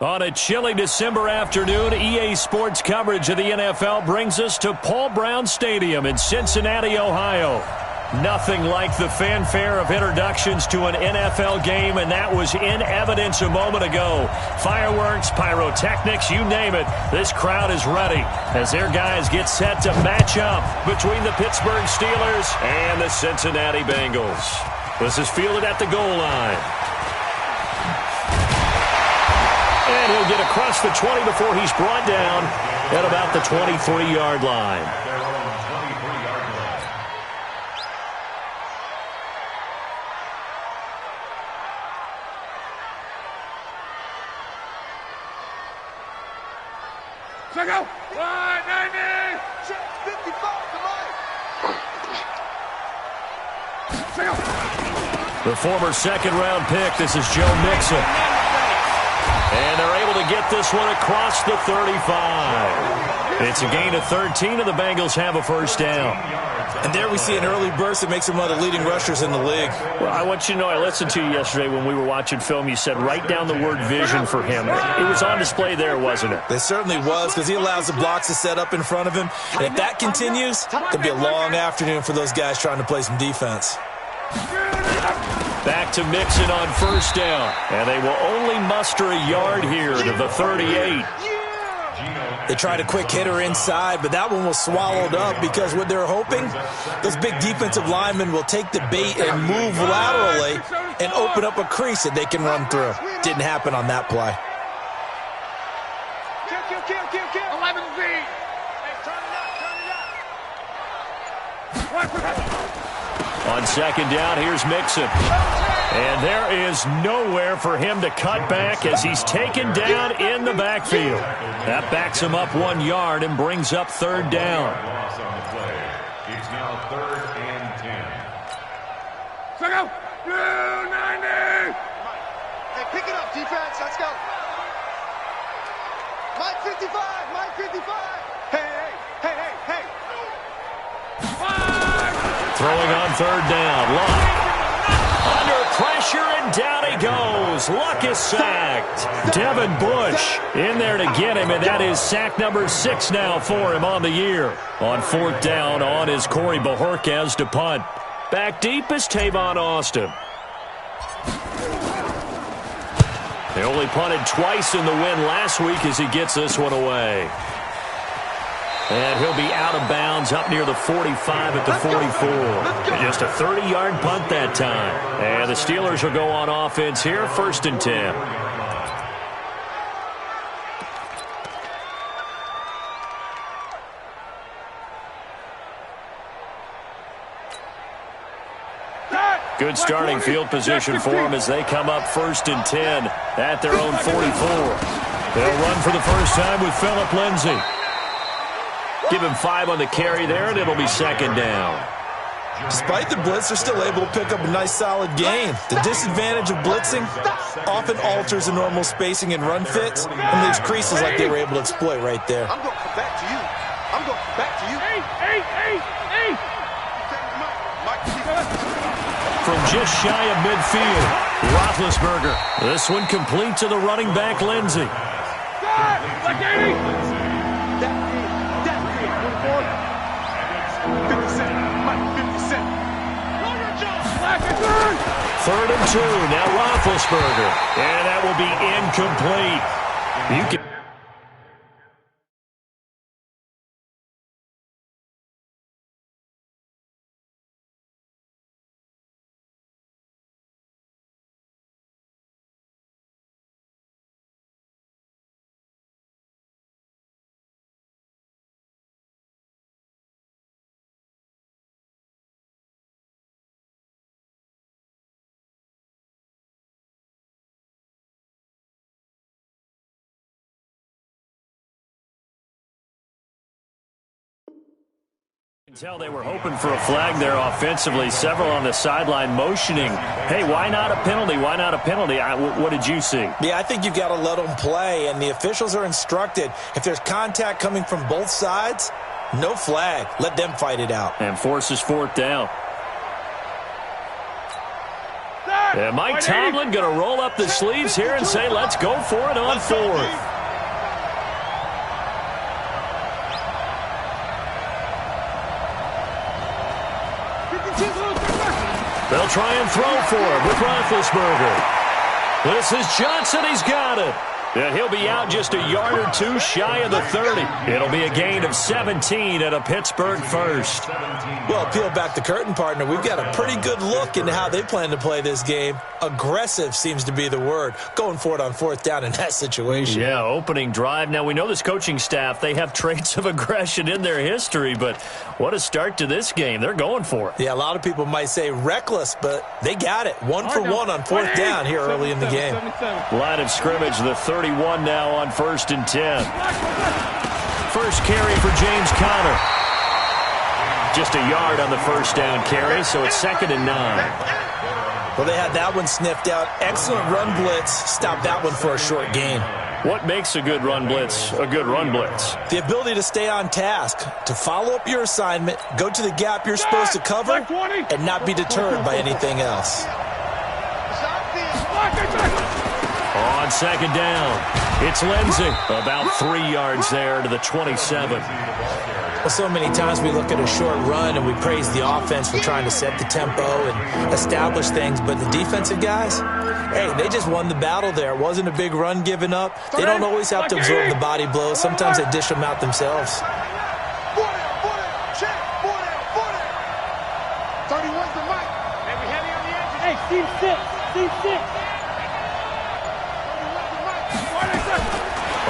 On a chilly December afternoon, EA Sports coverage of the NFL brings us to Paul Brown Stadium in Cincinnati, Ohio. Nothing like the fanfare of introductions to an NFL game, and that was in evidence a moment ago. Fireworks, pyrotechnics, you name it. This crowd is ready as their guys get set to match up between the Pittsburgh Steelers and the Cincinnati Bengals. This is fielded at the goal line. And he'll get across the 20 before he's brought down at about the 23-yard line. Check out. 190. 55 to Check out. The former second-round pick, this is Joe Mixon. And they're able to get this one across the 35. It's a gain of 13, and the Bengals have a first down. And there we see an early burst that makes him one of the leading rushers in the league. Well, I want you to know, I listened to you yesterday when we were watching film. You said write down the word vision for him. It was on display there, wasn't it? It certainly was, because he allows the blocks to set up in front of him. And if that continues, it'll be a long afternoon for those guys trying to play some defense. Back to Mixon on first down. And they will only muster a yard here to the 38. They tried a quick hitter inside, but that one was swallowed up because what they're hoping, those big defensive linemen will take the bait and move laterally and open up a crease that they can run through. Didn't happen on that play. Kill. 11 feet. Turn it up. On second down, here's Mixon. And there is nowhere for him to cut back as he's taken down in the backfield. That backs him up 1 yard and brings up third down. It's now 3rd and 10. Check out. 290. Hey, pick it up, defense. Let's go. Mike 55. Mike 55. Hey. Throwing on third down. Luck. Under pressure, and down he goes. Luck is sacked. Devin Bush in there to get him, and that is sack number 6 now for him on the year. On fourth down, on is Corey Bojorquez to punt. Back deep is Tavon Austin. They only punted twice in the win last week as he gets this one away. And he'll be out of bounds up near the 45 at the 44. Just a 30-yard punt that time. And the Steelers will go on offense here, 1st and 10. Good starting field position for them as they come up 1st and 10 at their own 44. They'll run for the first time with Phillip Lindsay. Give him 5 on the carry there, and it'll be second down. Despite the blitz, they're still able to pick up a nice, solid gain. The disadvantage of blitzing often alters the normal spacing and run fits and leaves creases like they were able to exploit right there. I'm going to come back to you. Hey. From just shy of midfield, Roethlisberger. This one complete to the running back, Lindsay. Like 80. 3rd and 2. Now Roethlisberger. And that will be incomplete. You can. Tell they were hoping for a flag there offensively. Several on the sideline motioning. Hey, why not a penalty? Why not a penalty? What did you see? Yeah, I think you've got to let them play, and the officials are instructed. If there's contact coming from both sides, no flag. Let them fight it out. And forces 4th down. And Mike Tomlin going to roll up the sleeves here and say, let's go for it on fourth. They'll try and throw for him with Roethlisberger. This is Johnson. He's got it. And he'll be out just a yard or two shy of the 30. It'll be a gain of 17 at a Pittsburgh first. Well, peel back the curtain, partner. We've got a pretty good look into how they plan to play this game. Aggressive seems to be the word. Going for it on fourth down in that situation. Yeah, opening drive. Now, we know this coaching staff, they have traits of aggression in their history, but what a start to this game. They're going for it. Yeah, a lot of people might say reckless, but they got it. 1 for 1 on fourth down here early in the game. Line of scrimmage, the 31 now on 1st and 10. First carry for James Conner. Just a yard on the first down carry, so it's 2nd and 9. Well, they had that one sniffed out. Excellent run blitz. Stopped that one for a short gain. What makes a good run blitz a good run blitz? The ability to stay on task, to follow up your assignment, go to the gap you're supposed to cover, and not be deterred by anything else. On 2nd down, it's Lindsey. About 3 yards there to the 27. Well, so many times we look at a short run and we praise the offense for trying to set the tempo and establish things, but the defensive guys, hey, they just won the battle there. It wasn't a big run given up. They don't always have to absorb the body blows. Sometimes they dish them out themselves. 31's the mic. Hey, we heavy on the edges. Hey, C6.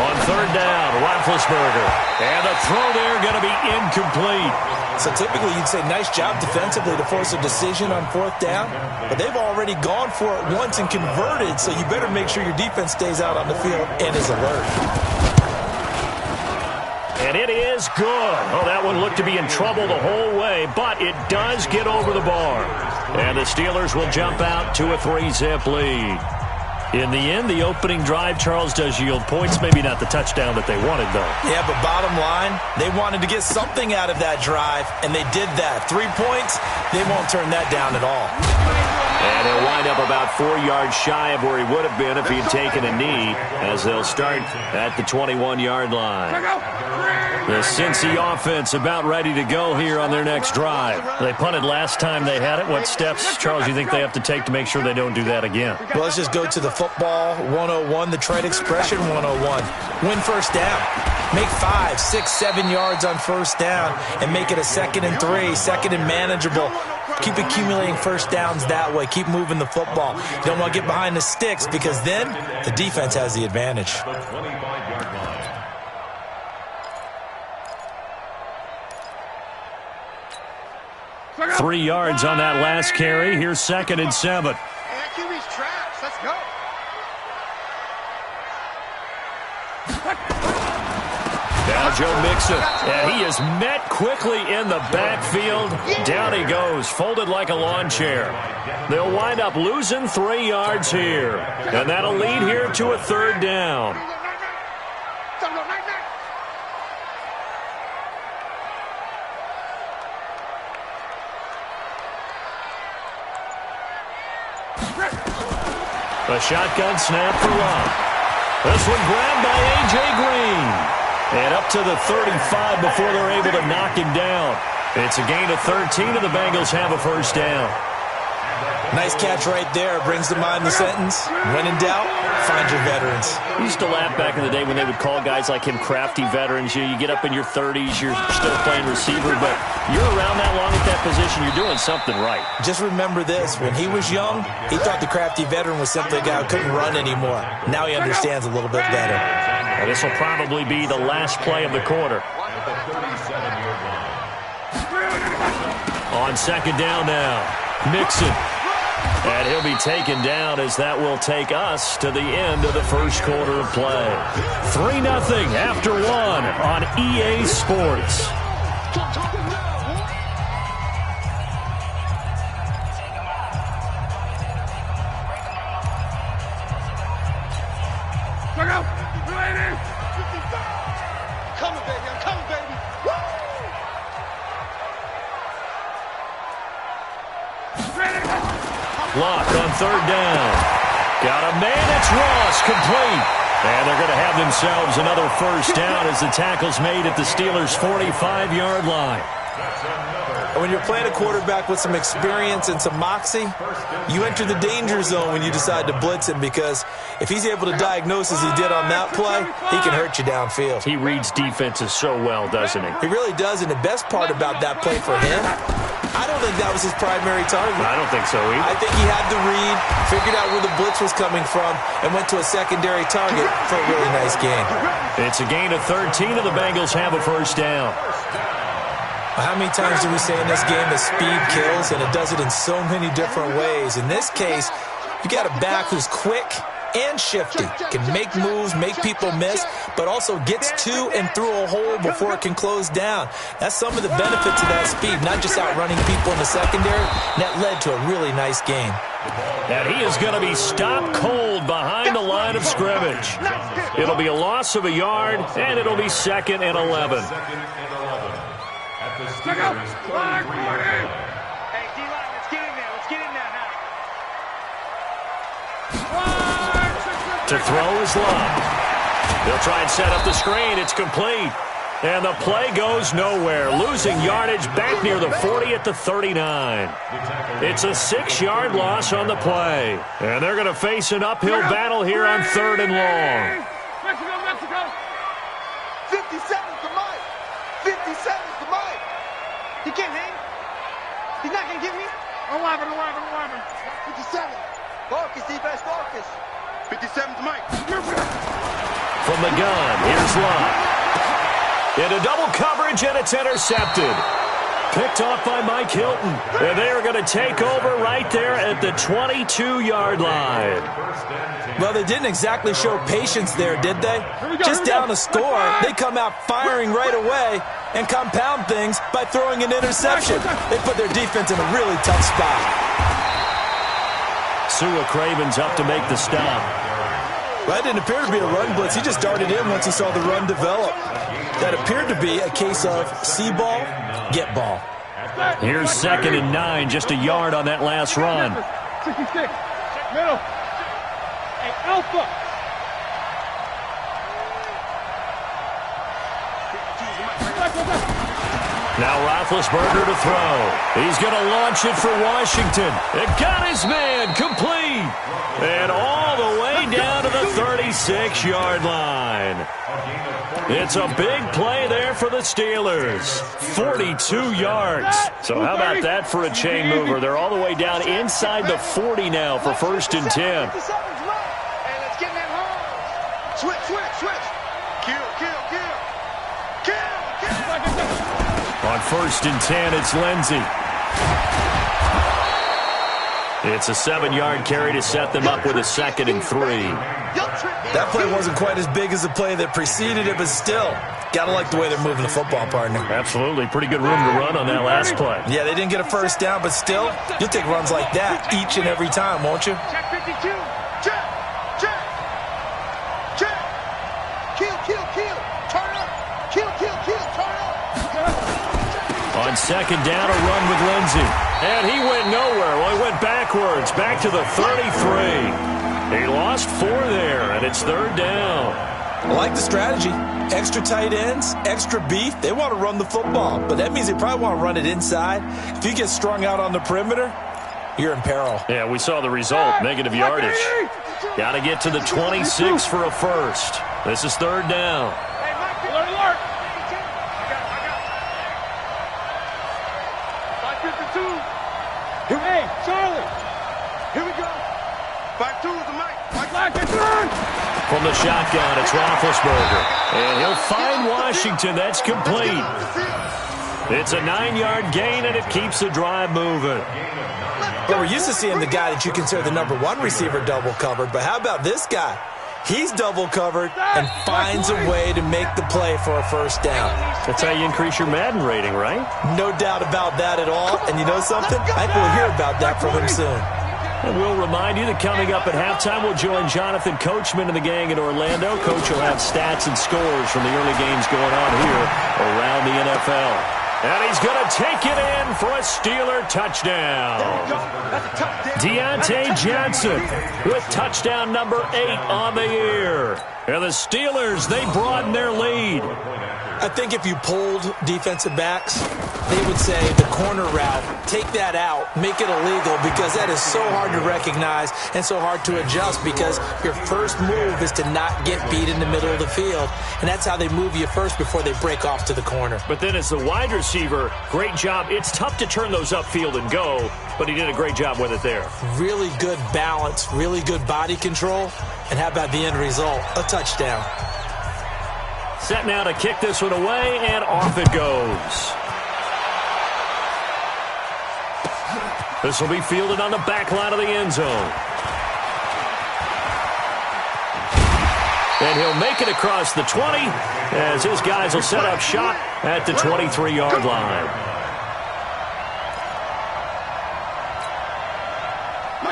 On 3rd down, Roethlisberger. And the throw there going to be incomplete. So typically you'd say nice job defensively to force a decision on fourth down, but they've already gone for it once and converted, so you better make sure your defense stays out on the field and is alert. And it is good. Oh, that one looked to be in trouble the whole way, but it does get over the bar. And the Steelers will jump out to a 3-zip lead. In the end, the opening drive, Charles, does yield points. Maybe not the touchdown that they wanted, though. Yeah, but bottom line, they wanted to get something out of that drive, and they did that. 3 points, they won't turn that down at all. And he'll wind up about 4 yards shy of where he would have been if he had taken a knee, as they'll start at the 21-yard line. The Cincy offense about ready to go here on their next drive. They punted last time they had it. What steps, Charles, you think they have to take to make sure they don't do that again? Well, let's just go to the football 101, the trade expression 101. Win first down. Make 5, 6, 7 yards on first down and make it a 2nd and 3, 2nd and manageable. Keep accumulating first downs that way. Keep moving the football. You don't want to get behind the sticks because then the defense has the advantage. 3 yards on that last carry. Here's 2nd and 7. And QB's traps. Let's go. Now Joe Mixon, and he is met quickly in the backfield. Down he goes, folded like a lawn chair. They'll wind up losing 3 yards here, and that'll lead here to a 3rd down. A shotgun snap for Love. This one grabbed by A.J. Green. And up to the 35 before they're able to knock him down. It's a gain of 13, and the Bengals have a first down. Nice catch right there. Brings to mind the sentence, when in doubt, find your veterans. We used to laugh back in the day when they would call guys like him crafty veterans. You get up in your 30s, you're still playing receiver, but you're around that long at that position, you're doing something right. Just remember this. When he was young, he thought the crafty veteran was simply a guy who couldn't run anymore. Now he understands a little bit better. And this will probably be the last play of the quarter. On 2nd down now, Mixon. And he'll be taken down as that will take us to the end of the first quarter of play. 3-0 after 1 on EA Sports. Coming, baby. I'm coming, baby. Woo! Luck on third down. Got a man. It's Ross. Complete. And they're going to have themselves another first down as the tackle's made at the Steelers' 45-yard line. When you're playing a quarterback with some experience and some moxie, you enter the danger zone when you decide to blitz him, because if he's able to diagnose as he did on that play, he can hurt you downfield. He reads defenses so well, doesn't he? He really does, and the best part about that play for him, I don't think that was his primary target. I don't think so either. I think he had the read, figured out where the blitz was coming from, and went to a secondary target for a really nice gain. It's a gain of 13, and the Bengals have a first down. How many times do we say in this game that speed kills, and it does it in so many different ways? In this case, you got a back who's quick and shifty, can make moves, make people miss, but also gets to and through a hole before it can close down. That's some of the benefits of that speed, not just outrunning people in the secondary, and that led to a really nice gain. And he is going to be stopped cold behind the line of scrimmage. It'll be a loss of a yard, and it'll be 2nd and 11. Check out. 540. Hey, D-line, let's get in there. Let's get in there now. To throw is Love. They'll try and set up the screen. It's complete. And the play goes nowhere. Losing yardage back near the 40 at the 39. It's a 6-yard loss on the play. And they're going to face an uphill battle here on 3rd and long. Mexico. 57's the mic. 57's the mic. He can't hang. He's not going to give me. 11. 57. Focus, defense, focus. 57's Mike. From the gun, here's Love. Into double coverage, and it's intercepted. Picked off by Mike Hilton. And they are going to take over right there at the 22-yard line. Well, they didn't exactly show patience there, did they? Just down a score, they come out firing right away and compound things by throwing an interception. They put their defense in a really tough spot. Sua Craven's up to make the stop. Well, that didn't appear to be a run blitz. He just darted in once he saw the run develop. That appeared to be a case of see ball, get ball. Here's 2nd and 9, just a yard on that last run. 66. Middle. Hey, Alpha. Now Roethlisberger to throw. He's going to launch it for Washington. It got his man complete. And all the way down to the 36-yard line. It's a big play there for the Steelers. 42 yards. So how about that for a chain mover? They're all the way down inside the 40 now for 1st and 10. Hey, let's get in that hole. Switch. Kill. On 1st and 10, it's Lindsey. It's a 7-yard carry to set them up with a 2nd and 3. That play wasn't quite as big as the play that preceded it, but still, gotta like the way they're moving the football, partner. Absolutely. Pretty good room to run on that last play. Yeah, they didn't get a first down, but still, you'll take runs like that each and every time, won't you? Check 52. Check. Kill. Turn up. Kill. Turn up. On 2nd down, a run with Lindsey. And he went nowhere. Well, he went backwards, back to the 33. He lost 4 there, and it's 3rd down. I like the strategy. Extra tight ends, extra beef. They want to run the football, but that means they probably want to run it inside. If you get strung out on the perimeter, you're in peril. Yeah, we saw the result, negative yardage. Got to get to the 26 for a first. This is 3rd down. Alert. 552. Hey, Charlie. Here we go. 5-2 is the mic. From the shotgun, it's Roethlisberger. And he'll find Washington. That's complete. It's a 9-yard gain, and it keeps the drive moving. But we're used to seeing the guy that you consider the number 1 receiver double covered. But how about this guy? He's double covered and finds a way to make the play for a first down. That's how you increase your Madden rating, right? No doubt about that at all. And you know something? I think we'll hear about that from him soon. And we'll remind you that coming up at halftime, we'll join Jonathan Coachman and the gang in Orlando. Coach will have stats and scores from the early games going on here around the NFL. And he's going to take it in for a Steeler touchdown. Deontay Johnson with touchdown number 8 on the year. And the Steelers, they broaden their lead. I think if you polled defensive backs, they would say the corner route, take that out, make it illegal, because that is so hard to recognize and so hard to adjust, because your first move is to not get beat in the middle of the field, and that's how they move you first before they break off to the corner. But then as the wide receiver, great job. It's tough to turn those upfield and go, but he did a great job with it there. Really good balance, really good body control, and how about the end result? A touchdown. Set now to kick this one away, and off it goes. This will be fielded on the back line of the end zone. And he'll make it across the 20 as his guys will set up shop at the 23-yard line.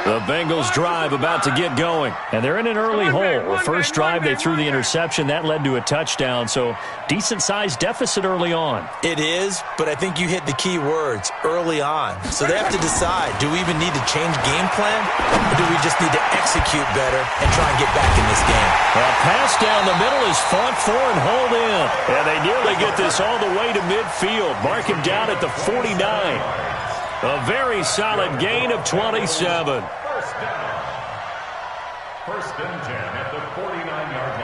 The Bengals drive about to get going, and they're in an early hole. The first drive, they threw the interception. That led to a touchdown, so decent-sized deficit early on. It is, but I think you hit the key words, early on. So they have to decide, do we even need to change game plan, or do we just need to execute better and try and get back in this game? A pass down the middle is fought for and hauled in. And they nearly get this all the way to midfield. Mark him down at the 49. A very solid gain of 27. First and 10 at the 49-yard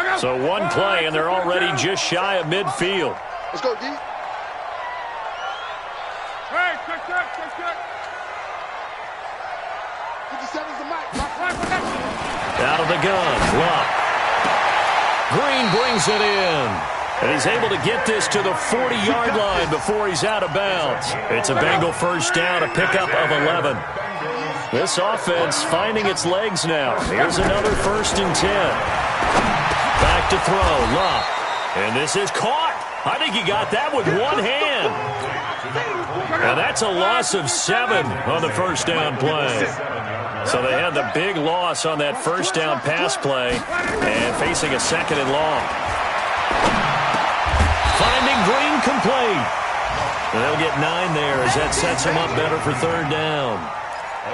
line. So one play, and they're already just shy of midfield. Let's go, D. Hey, check. 57's the mic. Out of the gun, Luck. Green brings it in. And he's able to get this to the 40-yard line before he's out of bounds. It's a Bengal first down, a pickup of 11. This offense finding its legs now. Here's another 1st and 10. Back to throw, Luck. And this is caught. I think he got that with one hand. And that's a loss of 7 on the first down play. So they had the big loss on that first down pass play and facing a 2nd and long. Finding Green complete. And they'll get 9 there as that sets him up better for 3rd down.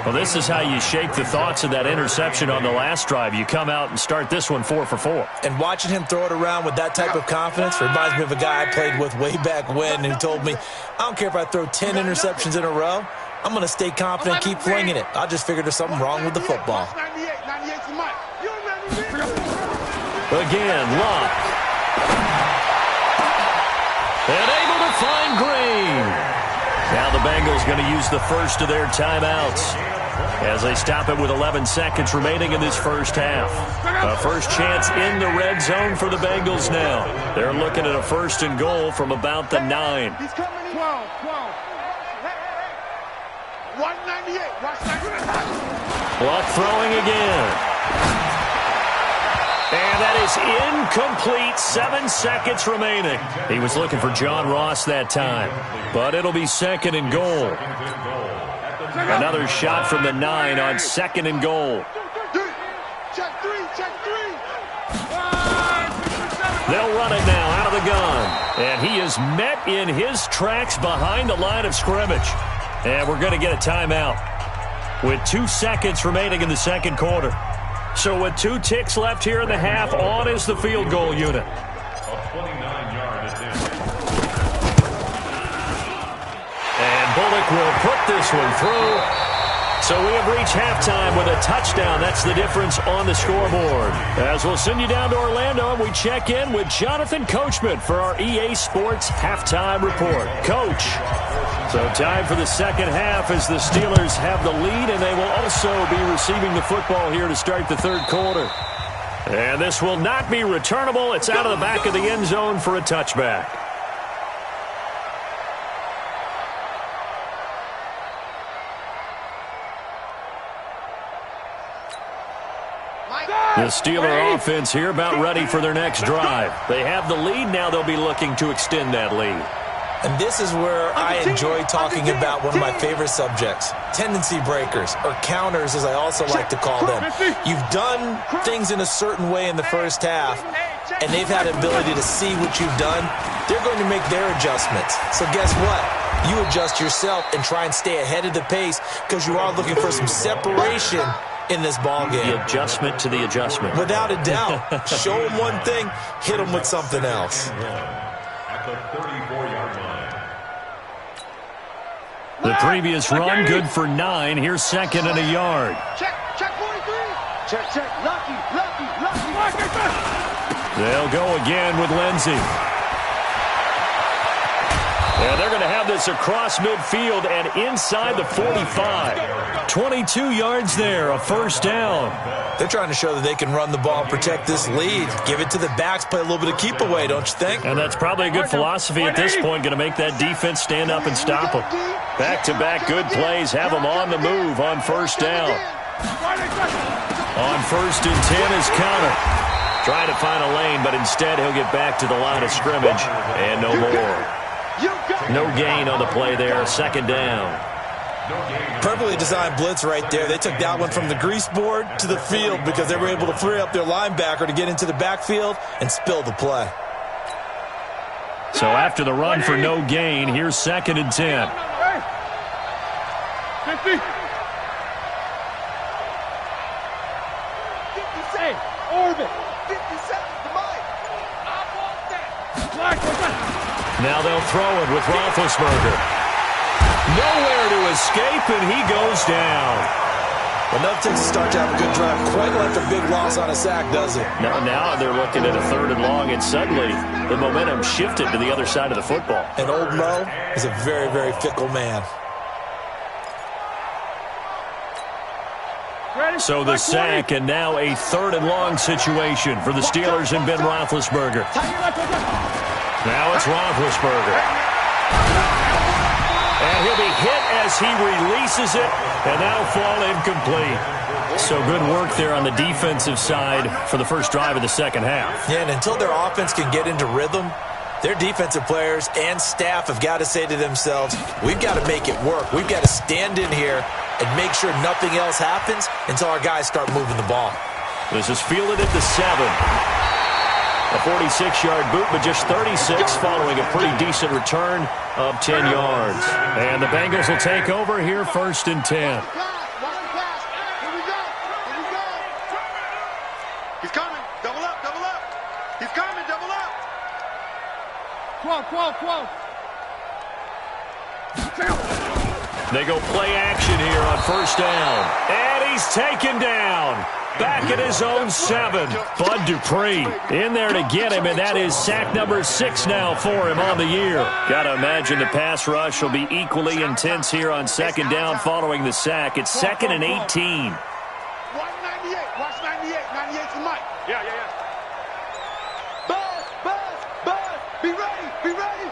Well, this is how you shape the thoughts of that interception on the last drive. You come out and start this one 4 for 4. And watching him throw it around with that type of confidence reminds me of a guy I played with way back when who told me, I don't care if I throw 10 interceptions in a row. I'm going to stay confident, keep flinging it. I just figured there's something wrong with the football. Again, Luck. And able to find Green. Now the Bengals going to use the first of their timeouts as they stop it with 11 seconds remaining in this first half. A first chance in the red zone for the Bengals now. They're looking at a 1st and goal from about the 9. He's coming in. 12. 198. Watch that. Luck throwing again. And that is incomplete. 7 seconds remaining. He was looking for John Ross that time. But it'll be 2nd and goal. Another shot from the 9 on 2nd and goal. Check 3. They'll run it now out of the gun. And he is met in his tracks behind the line of scrimmage. And we're going to get a timeout with 2 seconds remaining in the 2nd quarter. So with 2 ticks left here in the half, on is the field goal unit. A 29-yard attempt. And Bullock will put this one through. So we have reached halftime with a touchdown. That's the difference on the scoreboard. As we'll send you down to Orlando, and we check in with Jonathan Coachman for our EA Sports Halftime Report. Coach. So time for the 2nd half as the Steelers have the lead, and they will also be receiving the football here to start the 3rd quarter. And this will not be returnable. It's out of the back of the end zone for a touchback. The Steeler offense here about ready for their next drive. They have the lead. Now they'll be looking to extend that lead. And this is where I enjoy talking about one of my favorite subjects, tendency breakers, or counters as I also like to call them. You've done things in a certain way in the first half, and they've had the ability to see what you've done they're going to make their adjustments. So guess what? You adjust yourself and try and stay ahead of the pace because you are looking for some separation in this ball game. The adjustment to the adjustment. Without a doubt. Show them one thing, hit them with something else. At the 34-yard line. The previous run, good for 9. Here's second and a yard. Check 43. Check. Lucky. They'll go again with Lindsey. And they're going to have this across midfield and inside the 45. 22 yards there, a first down. They're trying to show that they can run the ball and protect this lead. Give it to the backs, play a little bit of keep away, don't you think? And that's probably a good philosophy at this point, going to make that defense stand up and stop them. Back-to-back good plays, have them on the move on first down. On first and 10 is Connor. Trying to find a lane, but instead he'll get back to the line of scrimmage, and no more. No gain on the play there, second down. Perfectly designed blitz right there. They took that one from the grease board to the field because they were able to free up their linebacker to get into the backfield and spill the play. So after the run for no gain, here's second and 10. 50. Hey, orbit. 50 seconds to Mike. Now they'll throw it with Roethlisberger. Nowhere to escape, and he goes down. Well, nothing takes a start to have a good drive. Quite like a big loss on a sack, does it? Now they're looking at a third and long, and suddenly the momentum shifted to the other side of the football. And old Mo is a very, very fickle man. So the sack, and now a third and long situation for the Steelers and Ben Roethlisberger. Now it's Roethlisberger. And he'll be hit as he releases it, and that'll fall incomplete. So good work there on the defensive side for the first drive of the second half. Yeah, and until their offense can get into rhythm, their defensive players and staff have got to say to themselves, we've got to make it work. We've got to stand in here and make sure nothing else happens until our guys start moving the ball. This is fielded at the 7. A 46-yard boot, but just 36 following a pretty decent return of 10 yards. And the Bengals will take over here first and 10. Here we go. He's coming. Double up. He's coming. Double up. 12. They go play action here on first down. And he's taken down. Back at his own 7. Bud Dupree in there to get him, and that is sack number 6 now for him on the year. Got to imagine the pass rush will be equally intense here on second down following the sack. It's second and 18. Watch 98. Watch 98. 98's the mic. Yeah. Buzz. Be ready.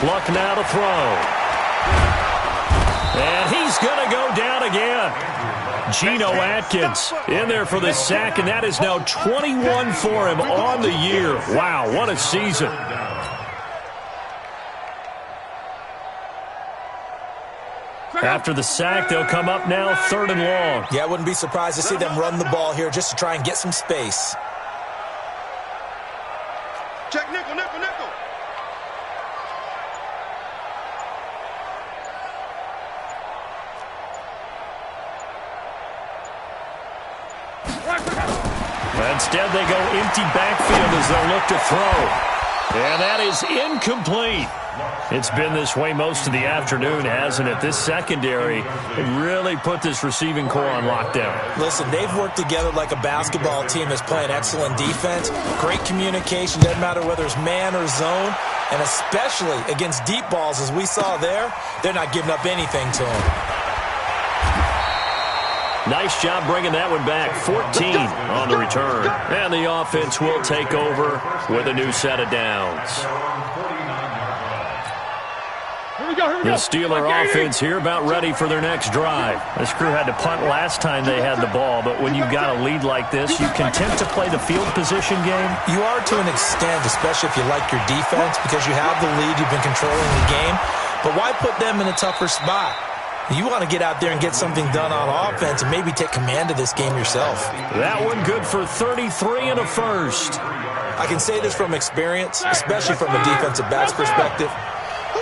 Luck now to throw. And he's going to go down again. Geno Atkins in there for the sack, and that is now 21 for him on the year. Wow, what a season. After the sack, they'll come up now third and long. Yeah, I wouldn't be surprised to see them run the ball here just to try and get some space. Check nickel. Instead, they go empty backfield as they'll look to throw. And that is incomplete. It's been this way most of the afternoon, hasn't it? This secondary really put this receiving core on lockdown. Listen, they've worked together like a basketball team that's playing excellent defense. Great communication, doesn't matter whether it's man or zone. And especially against deep balls, as we saw there, they're not giving up anything to them. Nice job bringing that one back. 14 on the return. And the offense will take over with a new set of downs. Here we go. The Steeler offense here about ready for their next drive. This crew had to punt last time they had the ball, but when you've got a lead like this, you content to play the field position game? You are to an extent, especially if you like your defense, because you have the lead, you've been controlling the game. But why put them in a tougher spot? You want to get out there and get something done on offense and maybe take command of this game yourself. That one good for 33 and a first. I can say this from experience, especially from a defensive back's perspective.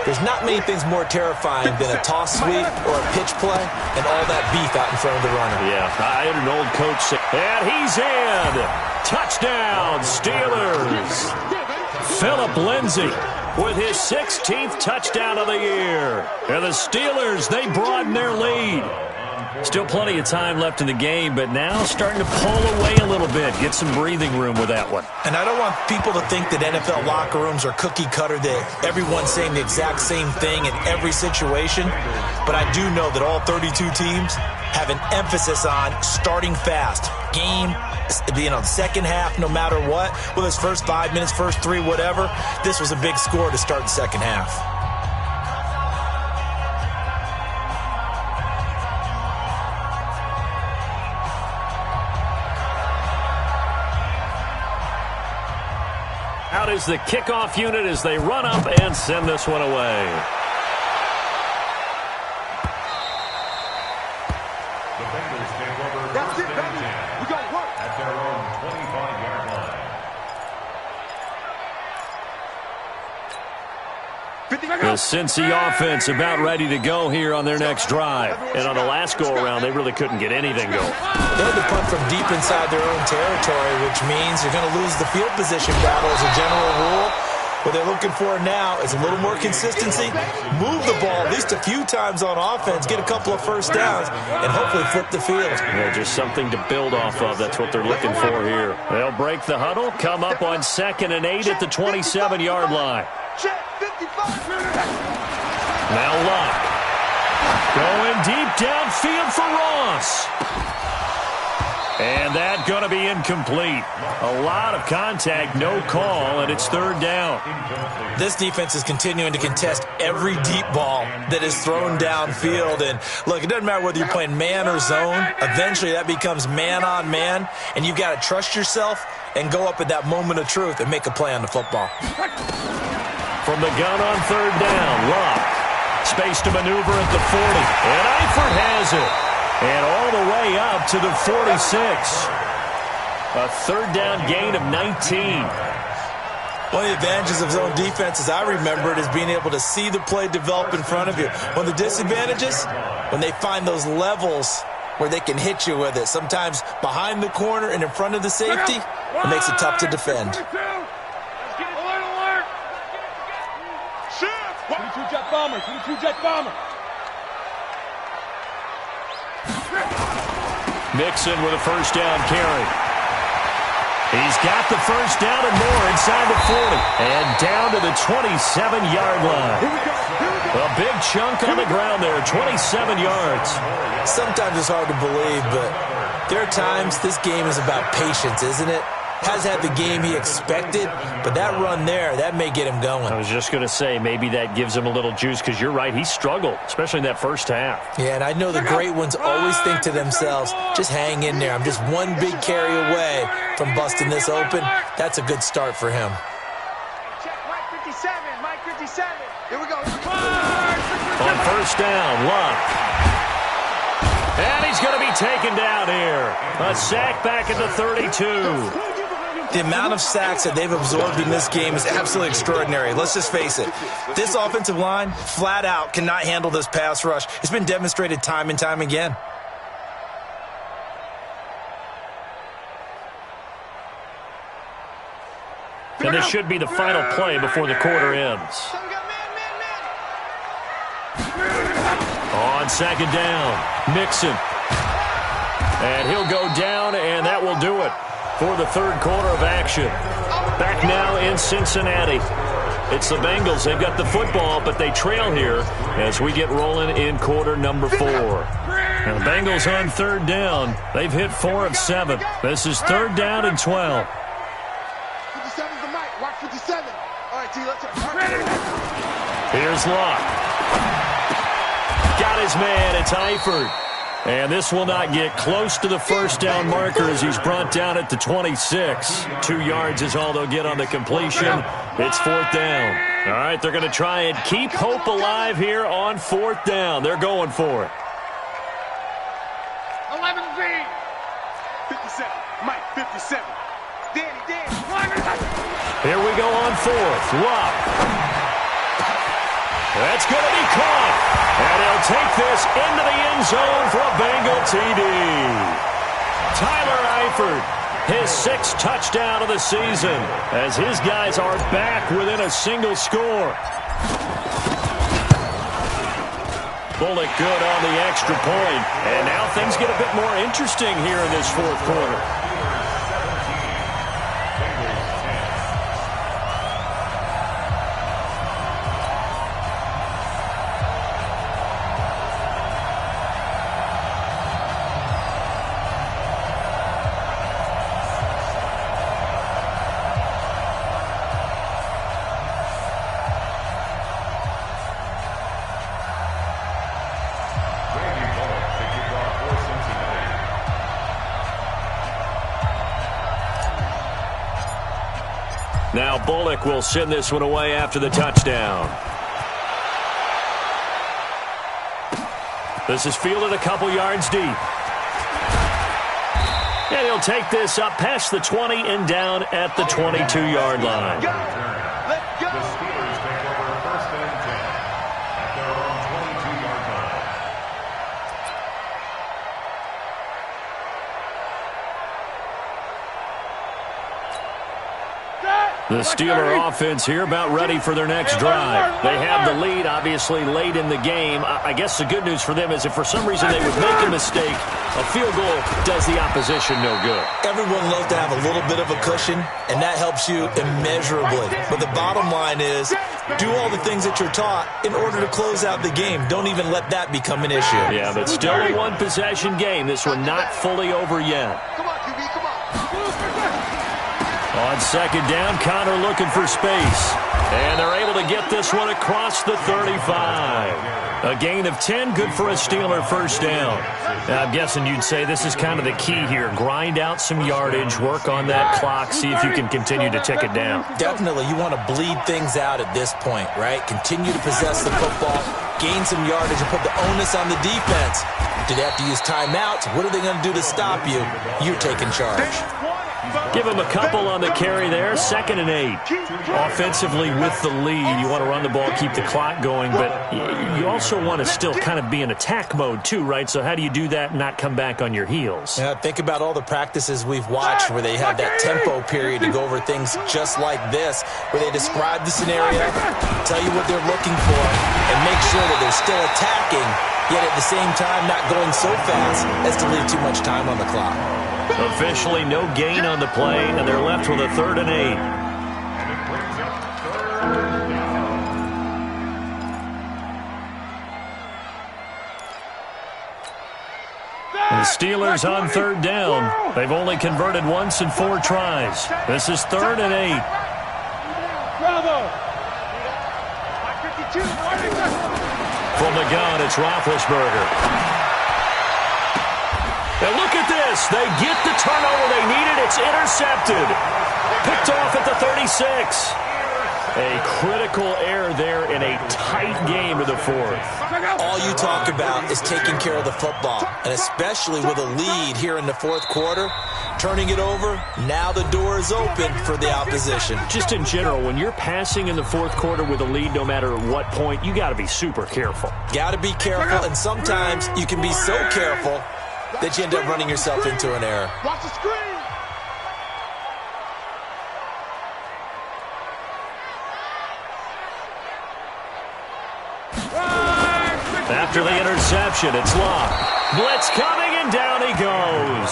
There's not many things more terrifying than a toss sweep or a pitch play and all that beef out in front of the runner. Yeah, I had an old coach say, and he's in. Touchdown, Steelers. Phillip Lindsay with his 16th touchdown of the year. And the Steelers, they broaden their lead. Still plenty of time left in the game, but now starting to pull away a little bit. Get some breathing room with that one. And I don't want people to think that NFL locker rooms are cookie cutter, that everyone's saying the exact same thing in every situation. But I do know that all 32 teams have an emphasis on starting fast. Game, second half, no matter what. Whether it's first 5 minutes, first 3, whatever. This was a big score to start the second half. Out is the kickoff unit as they run up and send this one away. The Bengals take over That's first it, and baby. 10 We got work. at their own 25-yard line. 50 The Cincy offense about ready to go here on their next drive. And on the last go-around, they really couldn't get anything going. They had to punt from deep inside their own territory, which means you're going to lose the field position battle as a general rule. What they're looking for now is a little more consistency, move the ball at least a few times on offense, get a couple of first downs, and hopefully flip the field. Yeah, just something to build off of. That's what they're looking for here. They'll break the huddle, come up on 2nd and 8 at the 27-yard line. Check 55. Now Locke. Going deep downfield for Ross. And that going to be incomplete. A lot of contact, no call, and it's 3rd down. This defense is continuing to contest every deep ball that is thrown downfield. And look, it doesn't matter whether you're playing man or zone. Eventually that becomes man on man, and you've got to trust yourself and go up at that moment of truth and make a play on the football. From the gun on 3rd down, Locke. Space to maneuver at the 40. And Eifert has it. And all the way up to the 46. A 3rd down gain of 19. One of the advantages of zone defense, as I remember it, is being able to see the play develop in front of you. One of the disadvantages, when they find those levels where they can hit you with it, sometimes behind the corner and in front of the safety, it makes it tough to defend. 22 jet bomber, 22 jet bomber. Mixon with a 1st down carry. He's got the 1st down and more inside the 40. And down to the 27-yard line. A big chunk on the ground there, 27 yards. Sometimes it's hard to believe, but there are times this game is about patience, isn't it? Has had the game he expected, but that run there, that may get him going. I was just going to say, maybe that gives him a little juice, because you're right, he struggled, especially in that first half. Yeah, and I know the great ones always think to themselves, just hang in there. I'm just one big carry away from busting this open. That's a good start for him. Check Mike 57. Mike 57. Here we go. On 1st down, Locke. And he's going to be taken down here. A sack back at the 32. The amount of sacks that they've absorbed in this game is absolutely extraordinary. Let's just face it. This offensive line, flat out, cannot handle this pass rush. It's been demonstrated time and time again. And this should be the final play before the quarter ends. So we got man. On 2nd down, Mixon. And he'll go down, and that will do it for the 3rd quarter of action. Back now in Cincinnati. It's the Bengals. They've got the football, but they trail here as we get rolling in quarter number 4. And the Bengals on 3rd down. They've hit 4 of 7. This is 3rd down and 12. 57's the mic. Watch 57. All right, T, let's go. Here's Locke. Got his man. It's Eifert. And this will not get close to the 1st down marker as he's brought down at the 26. 2 yards is all they'll get on the completion. It's 4th down. All right, they're going to try and keep hope alive here on 4th down. They're going for it. 11Z. 57. Mike, 57. Danny. Here we go on 4th. Luck. That's going to be caught. And he'll take this into the end zone for a Bengal TD. Tyler Eifert, his 6th touchdown of the season, as his guys are back within a single score. Bullock good on the extra point. And now things get a bit more interesting here in this 4th quarter. Now Bullock will send this one away after the touchdown. This is fielded a couple yards deep. And he'll take this up past the 20 and down at the 22-yard line. Let's go. The Steelers take over 1st and 10 at their own 22-yard line. The Steeler offense here about ready for their next drive. They have the lead, obviously, late in the game. I guess the good news for them is if for some reason they would make a mistake, a field goal does the opposition no good. Everyone loves to have a little bit of a cushion, and that helps you immeasurably. But the bottom line is, do all the things that you're taught in order to close out the game. Don't even let that become an issue. Yeah, but still a one-possession game. This one not fully over yet. Come on, QB, come on. On 2nd down, Connor looking for space. And they're able to get this one across the 35. A gain of 10, good for a Steeler 1st down. Now, I'm guessing you'd say this is kind of the key here. Grind out some yardage, work on that clock, see if you can continue to tick it down. Definitely, you want to bleed things out at this point, right? Continue to possess the football, gain some yardage, and put the onus on the defense. Do they have to use timeouts? What are they going to do to stop you? You're taking charge. Give him a couple on the carry there. 2nd and 8. Offensively with the lead, you want to run the ball, keep the clock going, but you also want to still kind of be in attack mode too, right? So how do you do that and not come back on your heels? Yeah, think about all the practices we've watched where they have that tempo period to go over things just like this, where they describe the scenario, tell you what they're looking for, and make sure that they're still attacking, yet at the same time not going so fast as to leave too much time on the clock. Officially no gain on the play, and they're left with a 3rd and 8. And it brings up 3rd down. The Steelers on 3rd down. They've only converted once in 4 tries. This is 3rd and 8. Bravo! From the gun, it's Roethlisberger. And look at this. They get the turnover they needed. It's intercepted. Picked off at the 36. A critical error there in a tight game of the 4th. All you talk about is taking care of the football, and especially with a lead here in the 4th quarter, turning it over, now the door is open for the opposition. Just in general, when you're passing in the 4th quarter with a lead, no matter what point, you got to be super careful. Got to be careful, and sometimes you can be so careful that you end up running yourself into an error. Watch the screen. After the interception, it's Locke. Blitz coming, and down he goes.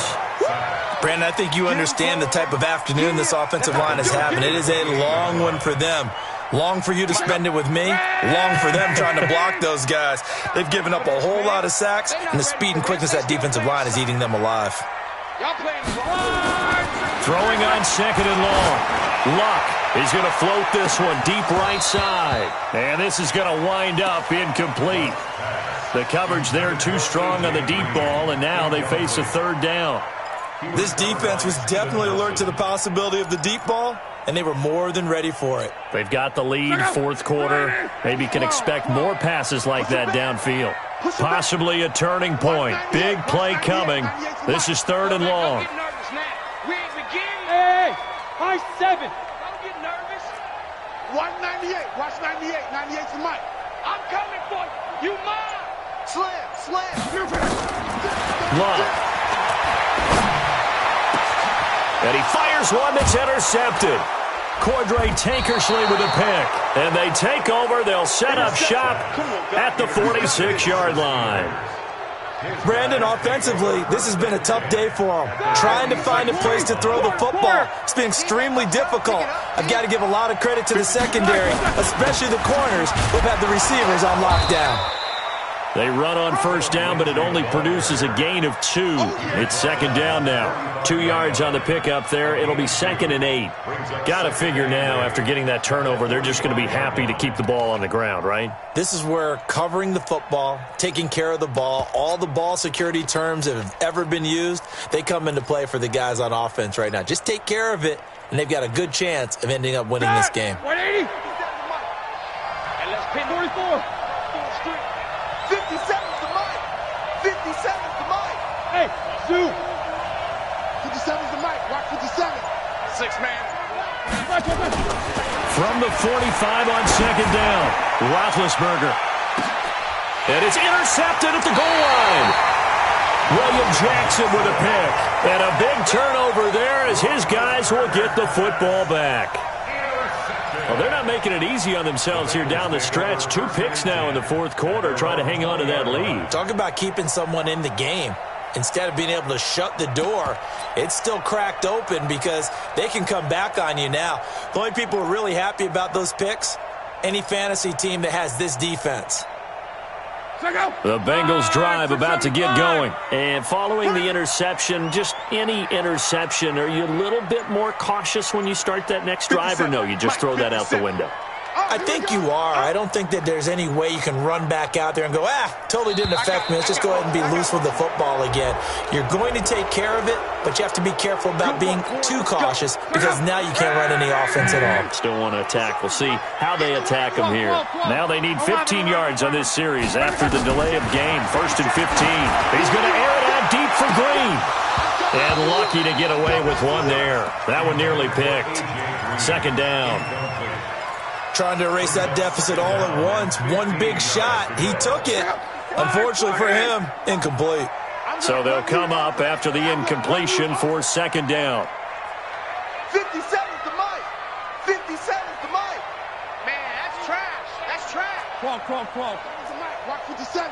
Brandon, I think you understand the type of afternoon this offensive line is having. It is a long one for them. Long for you to spend it with me. Long for them trying to block those guys. They've given up a whole lot of sacks, and the speed and quickness of that defensive line is eating them alive. Throwing on 2nd and long. Luck is going to float this one deep right side. And this is going to wind up incomplete. The coverage there too strong on the deep ball, and now they face a 3rd down. This defense was definitely alert to the possibility of the deep ball, and they were more than ready for it. They've got the lead, fourth quarter. Maybe can expect more passes like that downfield. Possibly a turning point. Big play coming. This is third and long. Hey, high 7. Don't get nervous. Watch 98. Watch 98. 98's the mic. I'm coming for you. You mine. Slam. Love. And he fires one that's intercepted. Cordray Tankersley with a pick. And they take over. They'll set up shop at the 46-yard line. Brandon, offensively, this has been a tough day for them. Trying to find a place to throw the football. It's been extremely difficult. I've got to give a lot of credit to the secondary, especially the corners who've had the receivers on lockdown. They run on first down, but it only produces a gain of 2. It's second down now. 2 yards on the pickup there. It'll be 2nd and 8. Got to figure now, after getting that turnover, they're just going to be happy to keep the ball on the ground, right? This is where covering the football, taking care of the ball, all the ball security terms that have ever been used, they come into play for the guys on offense right now. Just take care of it, and they've got a good chance of ending up winning this game. 180. And let's pin 44. 57's the mic. 57's the mic. Hey, Zoo. 57's the mic. Watch 57. 6 man. From the 45 on second down, Roethlisberger. And it's intercepted at the goal line. William Jackson with a pick. And a big turnover there as his guys will get the football back. Well, they're not making it easy on themselves here down the stretch. 2 picks now in the fourth quarter, trying to hang on to that lead. Talk about keeping someone in the game. Instead of being able to shut the door, it's still cracked open because they can come back on you now. The only people who are really happy about those picks, any fantasy team that has this defense. The Bengals drive about to get going. And following the interception, just any interception, are you a little bit more cautious when you start that next drive, or no, you just throw that out the window? I think you are. I don't think that there's any way you can run back out there and go, totally didn't affect me. Let's just go ahead and be loose with the football again. You're going to take care of it, but you have to be careful about being too cautious because now you can't run any offense at all. Still want to attack. We'll see how they attack them here. Now they need 15 yards on this series after the delay of game. 1st and 15. He's going to air it out deep for Green. And lucky to get away with one there. That one nearly picked. Second down. Trying to erase that deficit all at once. One big shot. He took it. Unfortunately for him, incomplete. So they'll come up after the incompletion for second down. 57's the mic. 57's the mic. Man, that's trash. That's trash. Crawl. The mic. Watch 57.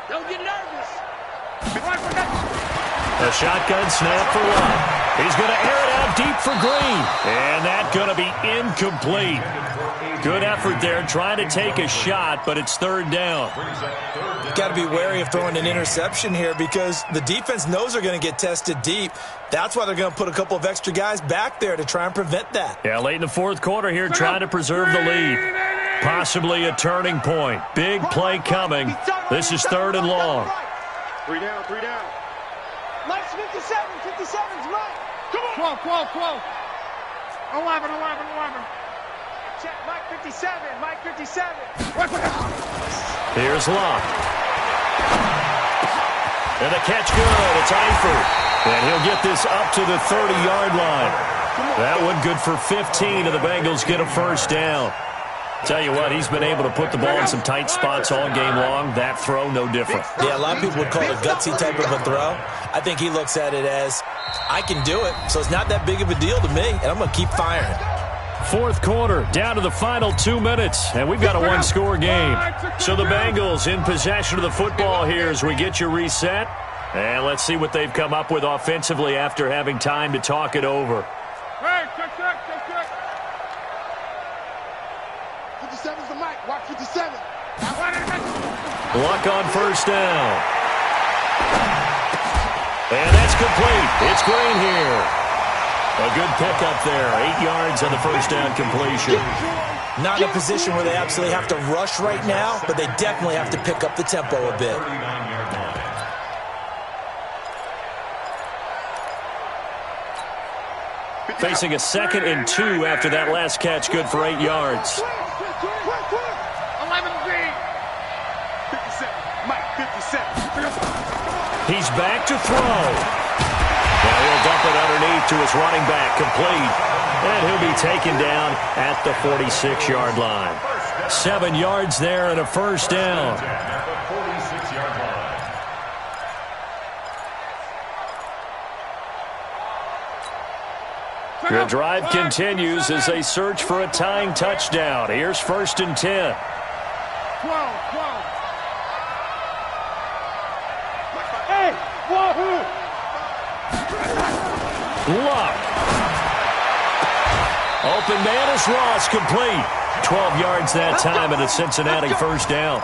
Don't get nervous. A shotgun snap for Love. He's going to air it out deep for Green. And that's going to be incomplete. Good effort there, trying to take a shot, but it's third down. Got to be wary of throwing an interception here because the defense knows they're going to get tested deep. That's why they're going to put a couple of extra guys back there to try and prevent that. Yeah, late in the fourth quarter here, trying to preserve the lead. Possibly a turning point. Big play coming. This is third and long. 3 down. Mike's 57. 57's Mike. Crawl. 11. Check Mike 57. Mike 57. Here's Love. And the catch good. It's Eifert. And he'll get this up to the 30-yard line. That one good for 15, and the Bengals get a first down. Tell you what, he's been able to put the ball in some tight spots all game long. That throw, no different. Yeah, a lot of people would call it a gutsy type of a throw. I think he looks at it as, I can do it, so it's not that big of a deal to me, and I'm going to keep firing. Fourth quarter, down to the final 2 minutes, and we've got a one-score game. So the Bengals in possession of the football here as we get you reset. And let's see what they've come up with offensively after having time to talk it over. Hey, check. 57's the mic. Watch 57. Luck on first down. And that's complete. It's Green here. A good pickup there. 8 yards on the first down completion. Not in a position where they absolutely have to rush right now, but they definitely have to pick up the tempo a bit. Facing a 2nd and 2 after that last catch, good for 8 yards. 11-Z. 57. Mike, 57. He's back to throw. Now he'll dump it underneath to his running back, complete. And he'll be taken down at the 46-yard line. 7 yards there and a first down. The drive continues as they search for a tying touchdown. Here's 1st and 10. 12. Hey, wahoo! Luck. Open man is Ross, complete. 12 yards that time and a Cincinnati first down.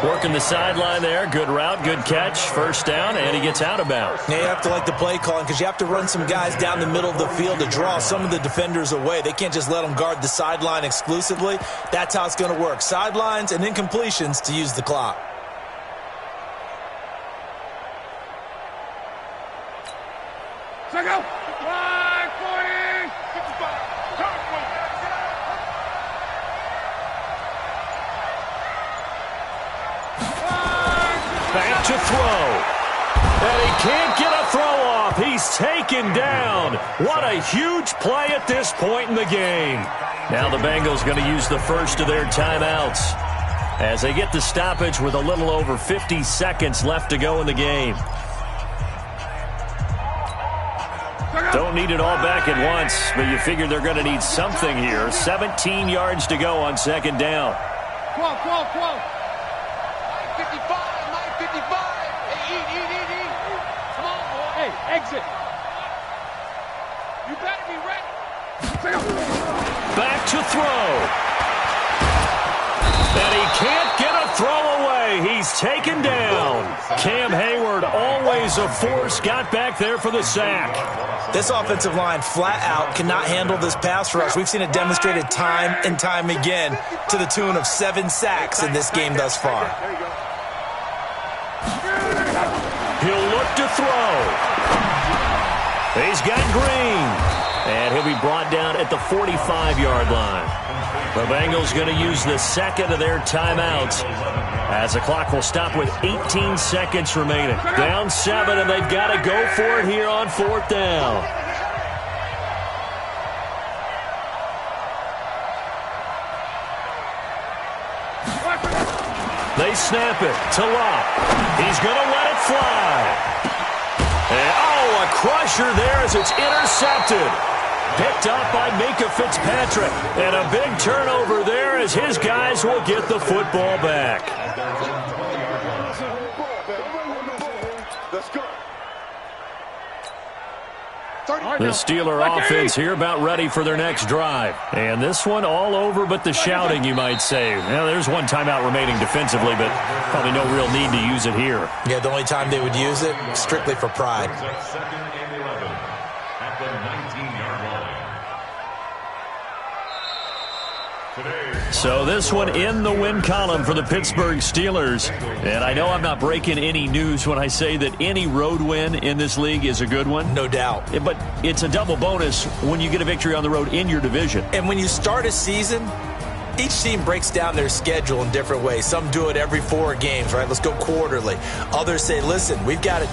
Working the sideline there. Good route, good catch. First down, and he gets out of bounds. Now you have to like the play calling because you have to run some guys down the middle of the field to draw some of the defenders away. They can't just let them guard the sideline exclusively. That's how it's going to work. Sidelines and incompletions to use the clock. Check out. 540. 55. Back to throw. And he can't get a throw off. He's taken down. What a huge play at this point in the game. Now the Bengals going to use the first of their timeouts as they get the stoppage with a little over 50 seconds left to go in the game. Don't need it all back at once, but you figure they're going to need something here. 17 yards to go on 2nd down. 12. 55. Hey, eat. Come on, boy. Hey, exit. You better be ready. Back to throw. And he can't get a throw away. He's taken down. Cam Hayward, always a force, got back there for the sack. This offensive line flat out cannot handle this pass rush. We've seen it demonstrated time and time again to the tune of 7 sacks in this game thus far. He'll look to throw. He's got Green. And he'll be brought down at the 45-yard line. The Bengals going to use the 2nd of their timeouts as the clock will stop with 18 seconds remaining. Down 7, and they've got to go for it here on 4th down. They snap it to Locke. He's going to let it fly. And, a crusher there as it's intercepted. Picked up by Minka Fitzpatrick. And a big turnover there as his guys will get the football back. Let's go. The Steeler offense here about ready for their next drive. And this one all over but the shouting, you might say. Well, there's one timeout remaining defensively, but probably no real need to use it here. Yeah, the only time they would use it, strictly for pride. 2nd and 11 at the 19-yard line. So this one in the win column for the Pittsburgh Steelers. And I know I'm not breaking any news when I say that any road win in this league is a good one. No doubt. But it's a double bonus when you get a victory on the road in your division. And when you start a season, each team breaks down their schedule in different ways. Some do it every 4 games, right? Let's go quarterly. Others say, listen, we've got to